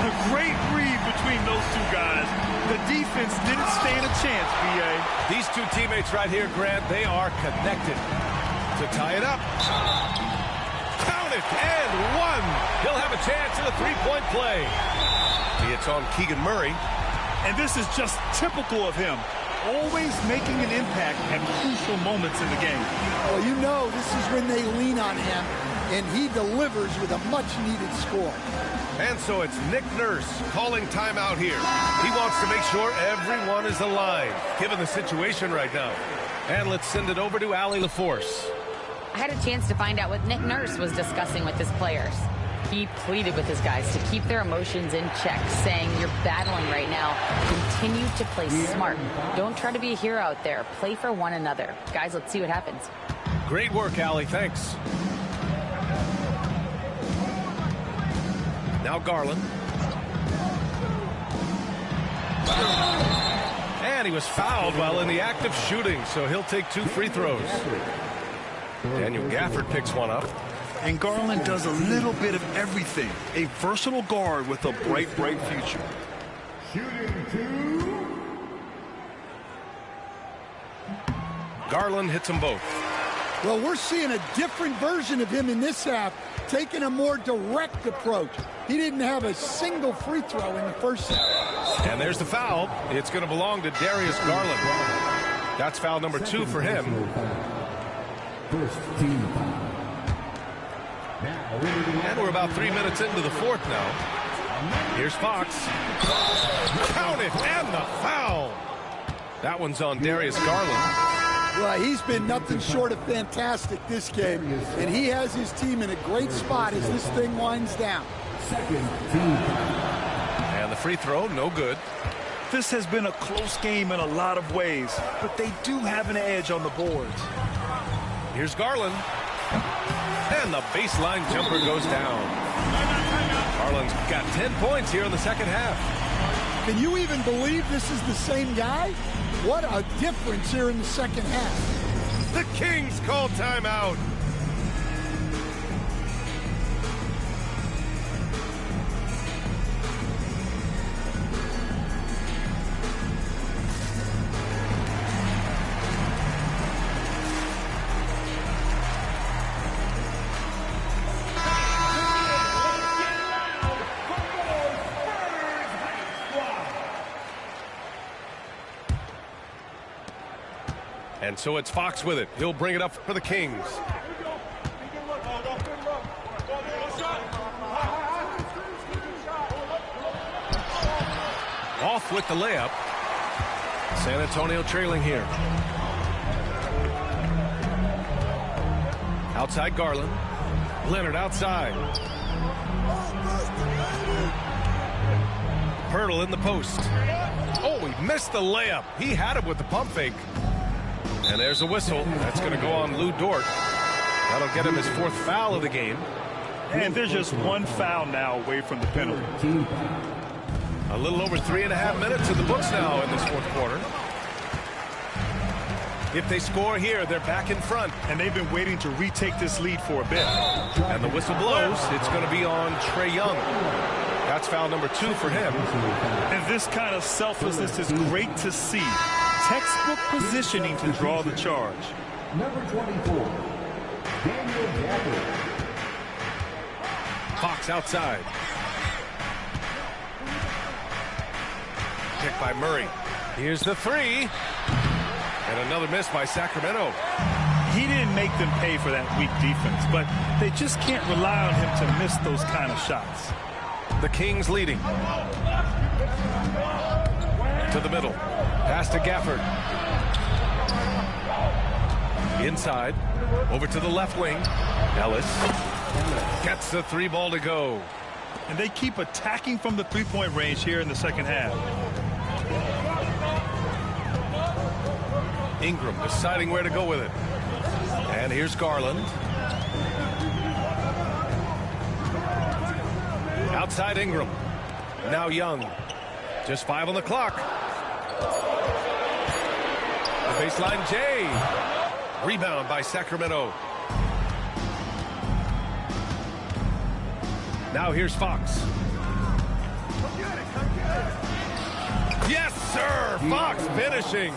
A great read between those two guys. The defense didn't stand a chance, B.A. These two teammates right here, Grant, they are connected to tie it up. Count it, and one. He'll have a chance in the three-point play. It's on Keegan Murray. And this is just typical of him. Always making an impact at crucial moments in the game. Well, you know this is when they lean on him, and he delivers with a much-needed score. And so it's Nick Nurse calling timeout here. He wants to make sure everyone is aligned, given the situation right now. And let's send it over to Allie LaForce. I had a chance to find out what Nick Nurse was discussing with his players. He pleaded with his guys to keep their emotions in check, saying, you're battling right now. Continue to play smart. Don't try to be a hero out there. Play for one another. Guys, let's see what happens. Great work, Allie. Thanks. Now Garland. And he was fouled while in the act of shooting, so he'll take 2 free throws. Daniel Gafford picks one up. And Garland does a little bit of everything. A versatile guard with a bright, bright future. Shooting 2. Garland hits them both. Well, we're seeing a different version of him in this half, taking a more direct approach. He didn't have a single free throw in the first half. And there's the foul. It's going to belong to Darius Garland. That's foul number 2 for him. First team. And we're about 3 minutes into the fourth now. Here's Fox. Count it, and the foul. That one's on Darius Garland. Well, he's been nothing short of fantastic this game, and he has his team in a great spot as this thing winds down. Second team. And the free throw, no good. This has been a close game in a lot of ways, but they do have an edge on the boards. Here's Garland. And the baseline jumper goes down. Garland's got 10 points here in the second half. Can you even believe this is the same guy? What a difference here in the second half. The Kings call timeout. And so it's Fox with it. He'll bring it up for the Kings. Off with the layup. San Antonio trailing here. Outside Garland. Leonard outside. Pirtle in the post. Oh, he missed the layup. He had it with the pump fake. And there's a whistle. That's going to go on Lou Dort. That'll get him his 4th foul of the game. And there's just 1 foul now away from the penalty. A little over 3.5 minutes in the books now in this 4th quarter. If they score here, they're back in front. And they've been waiting to retake this lead for a bit. And the whistle blows. It's going to be on Trae Young. That's foul number 2 for him. And this kind of selflessness is great to see. Textbook positioning to draw the charge. Number 24, Daniel Gafford. Fox outside. Picked by Murray. Here's the 3. And another miss by Sacramento. He didn't make them pay for that weak defense, but they just can't rely on him to miss those kind of shots. The Kings leading. To the middle. Pass to Gafford. Inside. Over to the left wing. Ellis gets the 3 ball to go. And they keep attacking from the three-point range here in the second half. Ingram deciding where to go with it. And here's Garland. Outside Ingram. Now Young. Just 5 on the clock. The baseline Jay. Rebound by Sacramento. Now here's Fox. Yes, sir! Fox finishing.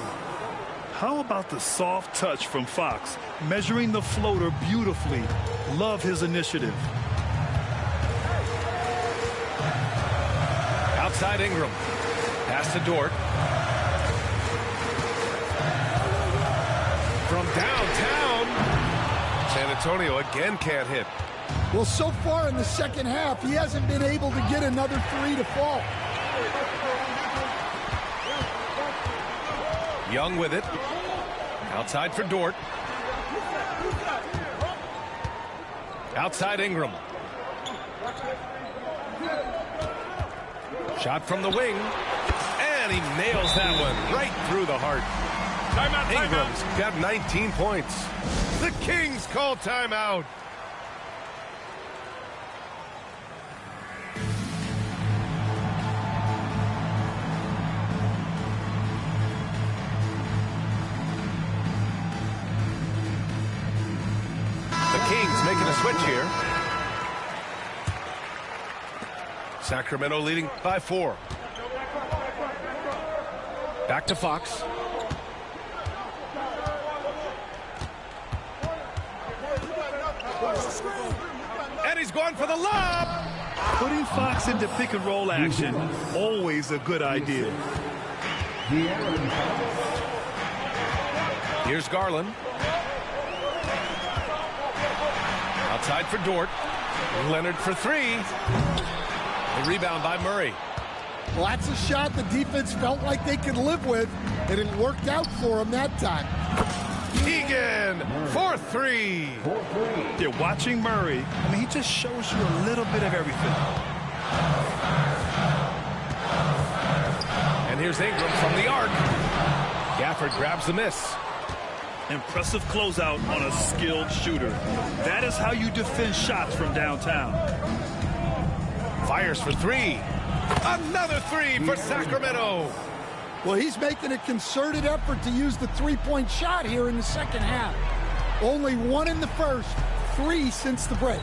How about the soft touch from Fox, measuring the floater beautifully? Love his initiative. Outside Ingram. Pass to Dort. From downtown. San Antonio again can't hit. Well, so far in the second half, he hasn't been able to get another three to fall. Young with it. Outside for Dort. Outside Ingram. Shot from the wing. And he nails that one right through the heart. Timeout, Ingram's got 19 points. The Kings call timeout. Kings making a switch here. Sacramento leading by 4. Back to Fox. And he's going for the lob. Putting Fox into pick and roll action, always a good idea. Here's Garland. Outside for Dort. Leonard for 3. The rebound by Murray. Well, that's a shot the defense felt like they could live with, and it worked out for them that time. Keegan for 3. You're watching Murray. I mean, he just shows you a little bit of everything. And here's Ingram from the arc. Gafford grabs the miss. Impressive closeout on a skilled shooter. That is how you defend shots from downtown. Fires for 3. Another 3 for Sacramento. Well, he's making a concerted effort to use the three-point shot here in the second half. Only 1 in the first, 3 since the break.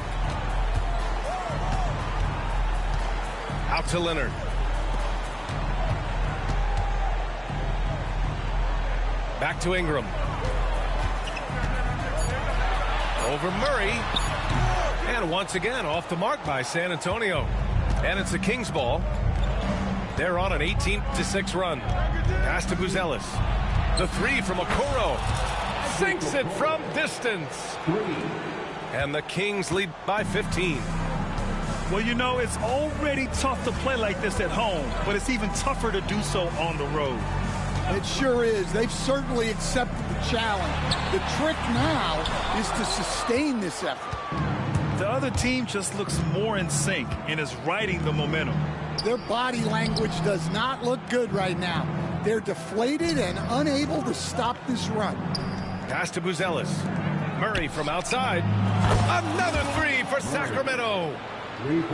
Out to Leonard. Back to Ingram. Over Murray. And once again off the mark by San Antonio. And it's the Kings ball. They're on an 18-6 run. Pass to Buzelis. The 3 from Okoro. Sinks it from distance. And the Kings lead by 15. Well, you know, it's already tough to play like this at home, but it's even tougher to do so on the road. It sure is. They've certainly accepted the challenge. The trick now is to sustain this effort. The other team just looks more in sync and is riding the momentum. Their body language does not look good right now. They're deflated and unable to stop this run. Pass to Buzelis. Murray from outside. Another 3 for Sacramento.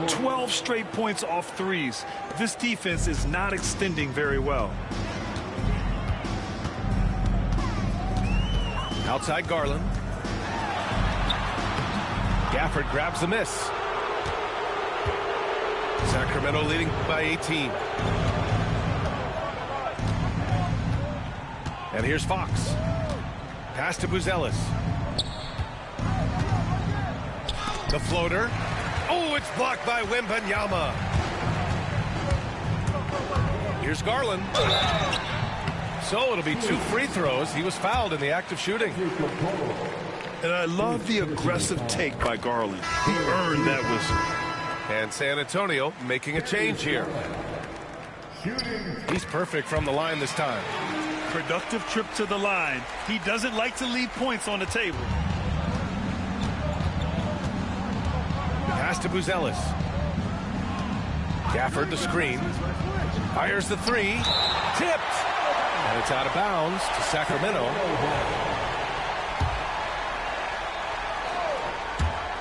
12 straight points off threes. This defense is not extending very well. Outside Garland. Gafford grabs the miss. Sacramento leading by 18. And here's Fox. Pass to Buzelis. The floater. Oh, it's blocked by Wembanyama. Here's Garland. So it'll be 2 free throws. He was fouled in the act of shooting. And I love the aggressive take by Garland. He earned that whistle. And San Antonio making a change here. He's perfect from the line this time. Productive trip to the line. He doesn't like to leave points on the table. Pass to Buzelis. Gafford the screen. Fires the 3. Tipped. And it's out of bounds to Sacramento.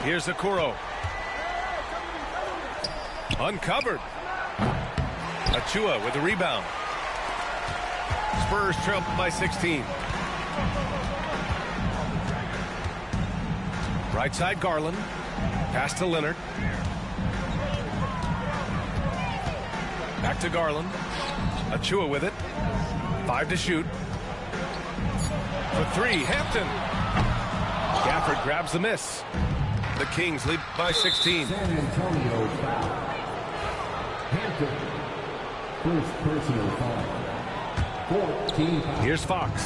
Here's Okoro. Uncovered. Achua with the rebound. Spurs trail by 16. Right side Garland. Pass to Leonard. Back to Garland. Achua with it. 5 to shoot. For 3, Hampton. Gafford grabs the miss. The Kings lead by 16. San Antonio foul. Hampton. First personal foul. 14 foul. Here's Fox.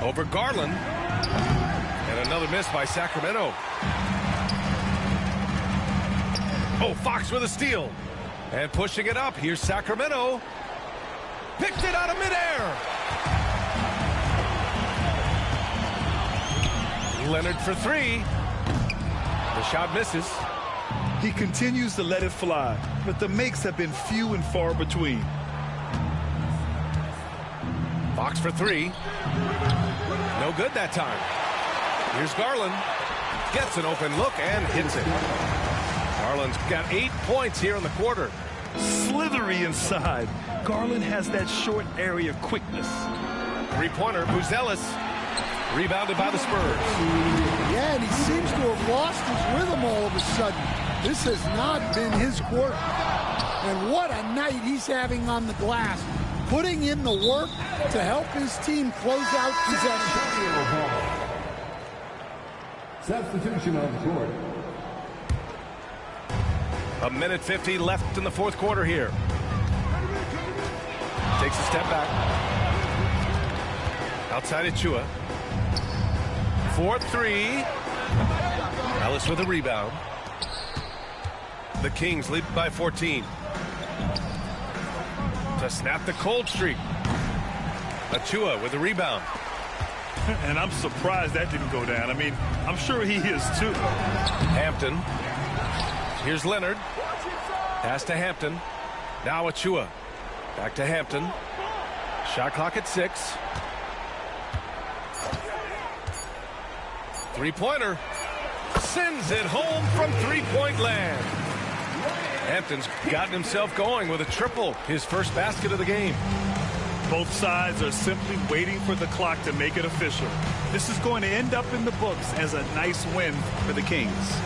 Over Garland. And another miss by Sacramento. Oh, Fox with a steal. And pushing it up. Here's Sacramento. Picked it out of midair. Leonard for 3. The shot misses. He continues to let it fly, but the makes have been few and far between. Fox for 3. No good that time. Here's Garland. Gets an open look and hits it. Garland's got 8 points here in the quarter. Slithery inside. Garland has that short area quickness. 3-pointer, Buzelis. Rebounded by the Spurs. Yeah, and he seems to have lost his rhythm all of a sudden. This has not been his quarter. And what a night he's having on the glass, putting in the work to help his team close out possession. Substitution on the court. 1:50 left in the fourth quarter here. Takes a step back. Outside Achua. 4-3. Ellis with a rebound. The Kings lead by 14. To snap the cold streak. Achua with a rebound. And I'm surprised that didn't go down. I mean, I'm sure he is too. Hampton. Here's Leonard. Pass to Hampton. Now Achua. Back to Hampton. Shot clock at 6. 3-pointer. Sends it home from 3-point land. Hampton's gotten himself going with a triple. His first basket of the game. Both sides are simply waiting for the clock to make it official. This is going to end up in the books as a nice win for the Kings.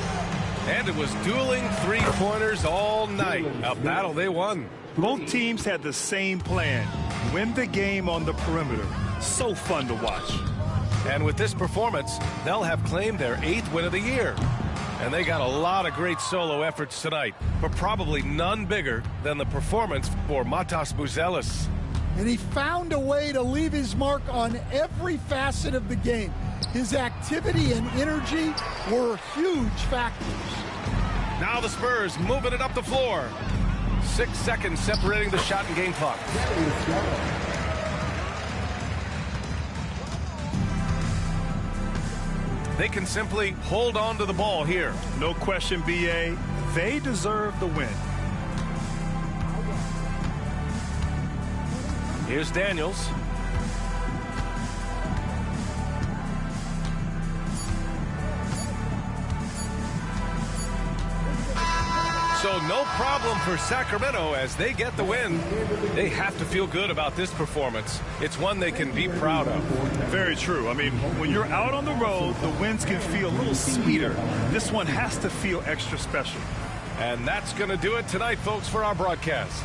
And it was dueling 3-pointers all night. A battle they won. Both teams had the same plan. Win the game on the perimeter. So fun to watch. And with this performance, they'll have claimed their 8th win of the year. And they got a lot of great solo efforts tonight, but probably none bigger than the performance for Matas Buzelis. And he found a way to leave his mark on every facet of the game. His activity and energy were huge factors. Now the Spurs moving it up the floor. 6 seconds separating the shot and game clock. They can simply hold on to the ball here. No question, B.A. They deserve the win. Here's Daniels. So no problem for Sacramento as they get the win. They have to feel good about this performance. It's one they can be proud of. Very true. I mean, when you're out on the road, the wins can feel a little sweeter. This one has to feel extra special. And that's going to do it tonight, folks, for our broadcast.